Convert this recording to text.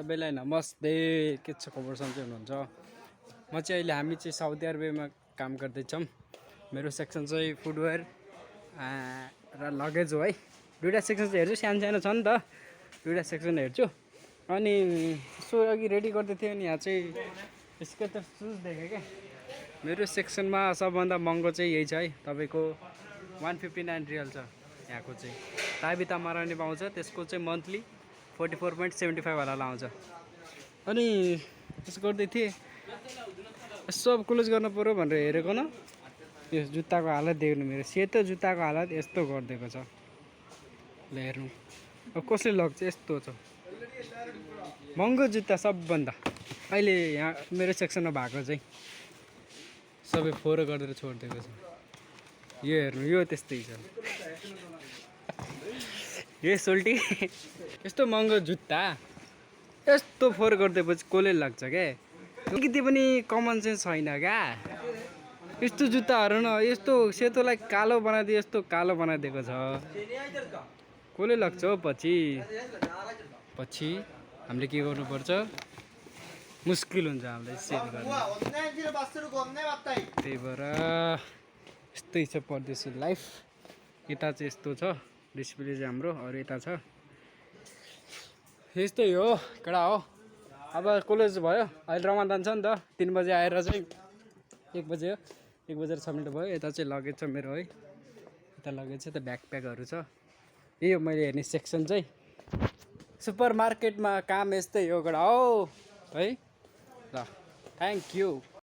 सबैलाई नमस्ते। के छ खबर, सन्चै हुनुहुन्छ? म चाहिँ अहिले हामी चाहिँ साउदी अरेबियामा काम गर्दैछौँ। मेरो सेक्सन चाहिँ फुटवेयर र लगेज हो है। दुईवटा सेक्सन चाहिँ हेर्छु, सानो सानो छ नि त, दुईवटा सेक्सन हेर्छु। अनि यसो अघि रेडी गर्दै थियो अनि यहाँ चाहिँ स्केटर सुज देखेँ क्या। मेरो सेक्सनमा सबभन्दा महँगो चाहिँ यही छ है, तपाईँको 159 रियल छ यहाँको चाहिँ। ताबिता मारानी पाउँछ, त्यसको चाहिँ मन्थली 44.75 वाला आउँछ। अनि त्यसो गर्दै थिएँ, सब क्लोज गर्न पऱ्यो भनेर हेरेको न, यो जुत्ताको हालत देख्नु, मेरो सेतो जुत्ताको हालत यस्तो गरिदिएको छ। ल हेर्नु, अब कसले लग्छ, यस्तो छ महँगो जुत्ता सबभन्दा। अहिले यहाँ मेरो सेक्सनमा भएको चाहिँ सबै फोहोर गरेर छोडिदिएको छ। यो हेर्नु, यो त्यस्तै छ। यो सोल्टी यस्तो महँगो जुत्ता यस्तो फोहोर गरिदिएपछि कसले लाग्छ क्या? अलिकति पनि कमन सेन्स छैन क्या। यस्तो जुत्ताहरू न, यस्तो सेतोलाई कालो बनाइदियो, यस्तो कालो बनाइदिएको छ। कसले लाग्छ हो? पछि हामीले के गर्नुपर्छ, मुस्किल हुन्छ हामीलाई सेल गर्नु। त्यही भएर यस्तै छ परदेशी लाइफ। यता चाहिँ यस्तो छ डिस्प्ले चाहिँ हाम्रो, अरू यता छ यस्तै हो कडा हो। अब कलेज भयो, अहिले रमादान छ नि त, 3 बजे आएर चाहिँ 1 बजे हो, 1 बजेर 6 मिनट भयो। यता चाहिँ लगेज छ मेरो है, यता लगेज छ, यता ब्याकप्याकहरू छ। यही हो मैले हेर्ने सेक्सन चाहिँ। सुपर मार्केटमा काम यस्तै हो कडा हो है। ल थ्याङ्क यू।